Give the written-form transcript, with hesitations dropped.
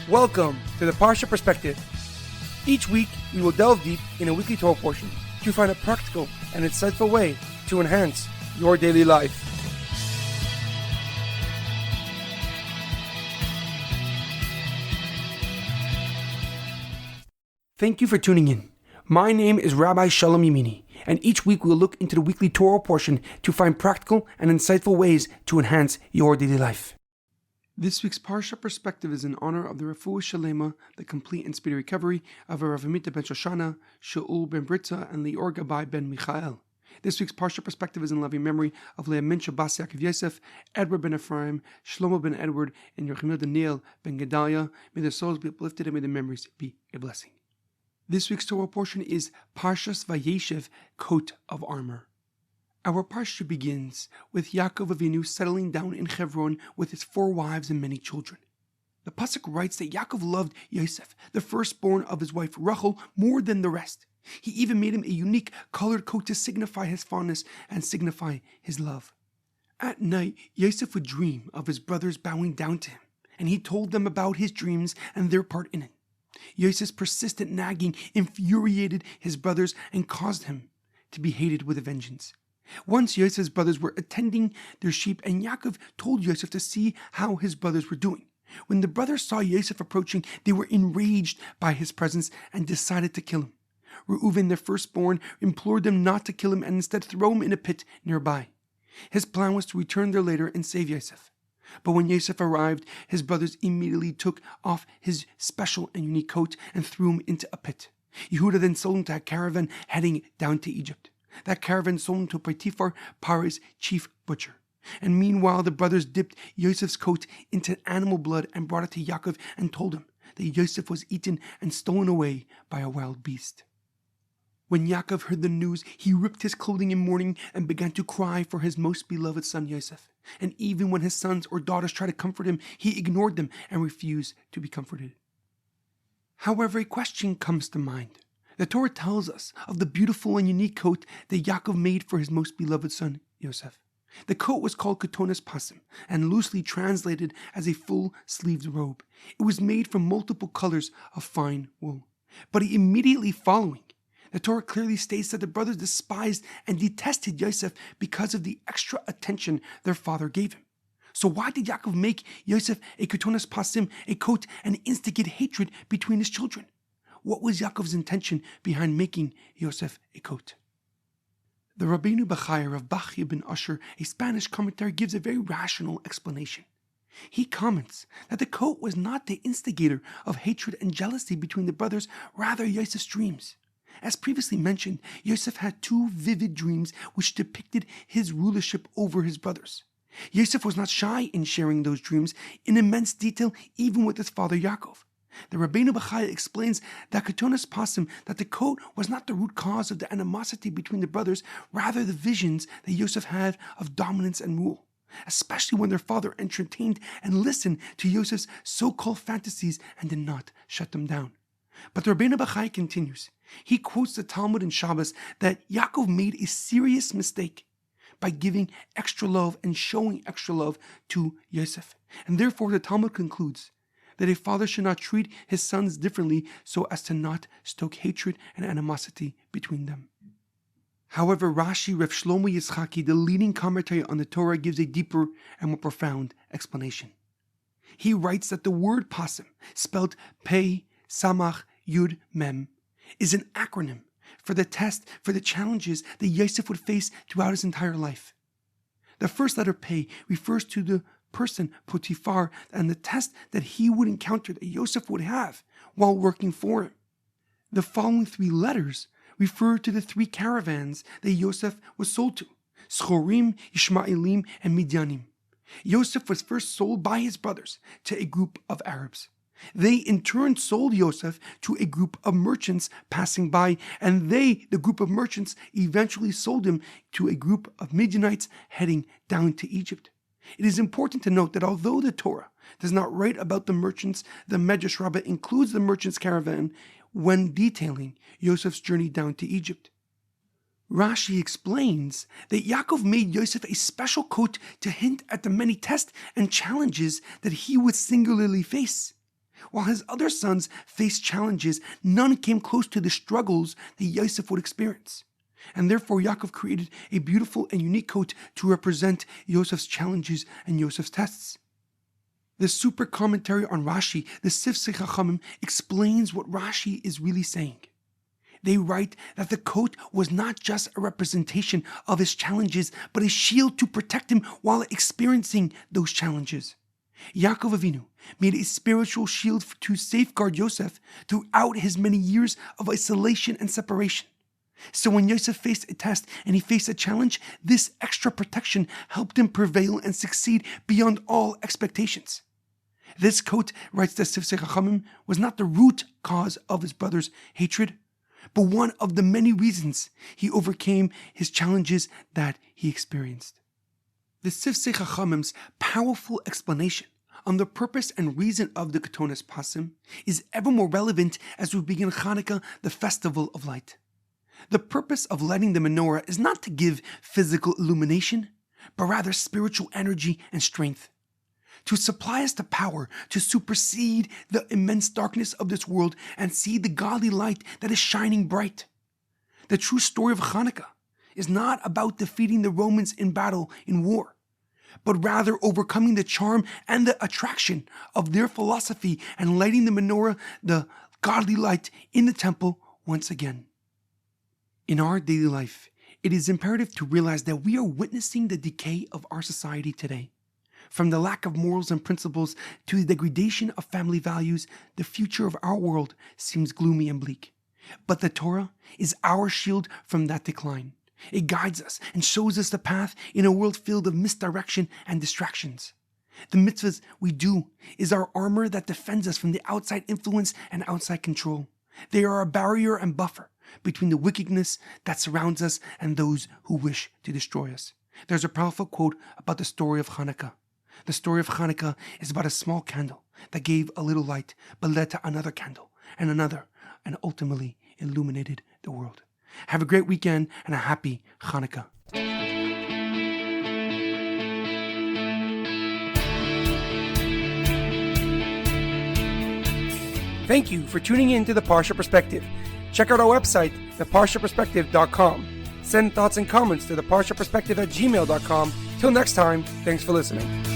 Welcome to the Parsha Perspective. Each week, we will delve deep in a weekly Torah portion to find a practical and insightful way to enhance your daily life. Thank you for tuning in. My name is Rabbi Shalom Yemini, and each week we will look into the weekly Torah portion to find practical and insightful ways to enhance your daily life. This week's Parsha Perspective is in honor of the Refuah Shlema, the complete and speedy recovery of HaRav Amitai ben Shoshanna, Shaul ben Berta, and Lior gabay Ben Michal. This week's Parsha Perspective is in loving memory of Leah Mintche, Ya'akov Yosef, Edward Ben Efraim, Shlomo Ben Edward, and Yirachmiel Daniel Ben Gedalia. May their souls be uplifted and may their memories be a blessing. This week's Torah portion is Parshas Vayeishev, coat of armor. Our parsha begins with Ya'akov Avinu settling down in Chevron with his 4 wives and many children. The pasuk writes that Yaakov loved Yosef, the firstborn of his wife Rochel, more than the rest. He even made him a unique colored coat to signify his fondness and signify his love. At night, Yosef would dream of his brothers bowing down to him, and he told them about his dreams and their part in it. Yosef's persistent nagging infuriated his brothers and caused him to be hated with a vengeance. Once Yosef's brothers were attending their sheep, and Yaakov told Yosef to see how his brothers were doing. When the brothers saw Yosef approaching, they were enraged by his presence and decided to kill him. Reuven, their firstborn, implored them not to kill him and instead throw him in a pit nearby. His plan was to return there later and save Yosef. But when Yosef arrived, his brothers immediately took off his special and unique coat and threw him into a pit. Yehuda then sold him to a caravan heading down to Egypt. That caravan sold him to Potiphar, Paro's chief butcher. And meanwhile, the brothers dipped Yosef's coat into animal blood and brought it to Yaakov and told him that Yosef was eaten and stolen away by a wild beast. When Yaakov heard the news, he ripped his clothing in mourning and began to cry for his most beloved son Yosef. And even when his sons or daughters tried to comfort him, he ignored them and refused to be comforted. However, a question comes to mind. The Torah tells us of the beautiful and unique coat that Yaakov made for his most beloved son, Yosef. The coat was called Ketones Passim and loosely translated as a full-sleeved robe. It was made from multiple colors of fine wool. But immediately following, the Torah clearly states that the brothers despised and detested Yosef because of the extra attention their father gave him. So why did Yaakov make Yosef a Ketones Passim, a coat, and instigate hatred between his children? What was Yaakov's intention behind making Yosef a coat? The Rabbeinu B'Chai of Bach ibn Asher, a Spanish commentator, gives a very rational explanation. He comments that the coat was not the instigator of hatred and jealousy between the brothers, rather Yosef's dreams. As previously mentioned, Yosef had 2 vivid dreams which depicted his rulership over his brothers. Yosef was not shy in sharing those dreams in immense detail, even with his father Yaakov. The Rabbeinu B'Chai explains that Ketones Passim, that the coat was not the root cause of the animosity between the brothers, rather the visions that Yosef had of dominance and rule, especially when their father entertained and listened to Yosef's so-called fantasies and did not shut them down. But the Rabbeinu B'Chai continues. He quotes the Talmud in Shabbos that Yaakov made a serious mistake by giving extra love and showing extra love to Yosef. And therefore the Talmud concludes that a father should not treat his sons differently so as to not stoke hatred and animosity between them. However, Rashi Reb Shlomo Yitzchaki, the leading commentary on the Torah, gives a deeper and more profound explanation. He writes that the word Passim, spelled Pei, Samach, Yud, Mem, is an acronym for the test, for the challenges that Yosef would face throughout his entire life. The first letter Pei refers to the person, Potiphar, and the test that he would encounter, that Yosef would have while working for him. The following 3 letters refer to the 3 caravans that Yosef was sold to, Schorim, Ishmaelim, and Midyanim. Yosef was first sold by his brothers to a group of Arabs. They in turn sold Yosef to a group of merchants passing by, and they, the group of merchants, eventually sold him to a group of Midianites heading down to Egypt. It is important to note that although the Torah does not write about the merchants, the Medrash Rabbah includes the merchants' caravan when detailing Yosef's journey down to Egypt. Rashi explains that Yaakov made Yosef a special coat to hint at the many tests and challenges that he would singularly face. While his other sons faced challenges, none came close to the struggles that Yosef would experience. And therefore Yaakov created a beautiful and unique coat to represent Yosef's challenges and Yosef's tests. The super commentary on Rashi, the Sifsei Chachamim, explains what Rashi is really saying. They write that the coat was not just a representation of his challenges, but a shield to protect him while experiencing those challenges. Ya'akov Avinu made a spiritual shield to safeguard Yosef throughout his many years of isolation and separation. So when Yosef faced a test and he faced a challenge, this extra protection helped him prevail and succeed beyond all expectations. This coat, writes the Sifsei Chachamim, was not the root cause of his brother's hatred, but one of the many reasons he overcame his challenges that he experienced. The Sifsei Chachamim's powerful explanation on the purpose and reason of the Ketones Passim is ever more relevant as we begin Hanukkah, the festival of light. The purpose of lighting the menorah is not to give physical illumination, but rather spiritual energy and strength, to supply us the power to supersede the immense darkness of this world and see the godly light that is shining bright. The true story of Hanukkah is not about defeating the Romans in battle, in war, but rather overcoming the charm and the attraction of their philosophy and lighting the menorah, the godly light, in the temple once again. In our daily life, it is imperative to realize that we are witnessing the decay of our society today. From the lack of morals and principles to the degradation of family values, the future of our world seems gloomy and bleak. But the Torah is our shield from that decline. It guides us and shows us the path in a world filled of misdirection and distractions. The mitzvahs we do is our armor that defends us from the outside influence and outside control. They are a barrier and buffer between the wickedness that surrounds us and those who wish to destroy us. There's a powerful quote about the story of Hanukkah. The story of Hanukkah is about a small candle that gave a little light, but led to another candle and another, and ultimately illuminated the world. Have a great weekend and a happy Hanukkah. Thank you for tuning in to the Parsha Perspective. Check out our website, theparshaperspective.com. Send thoughts and comments to theparshaperspective@gmail.com. Till next time, thanks for listening.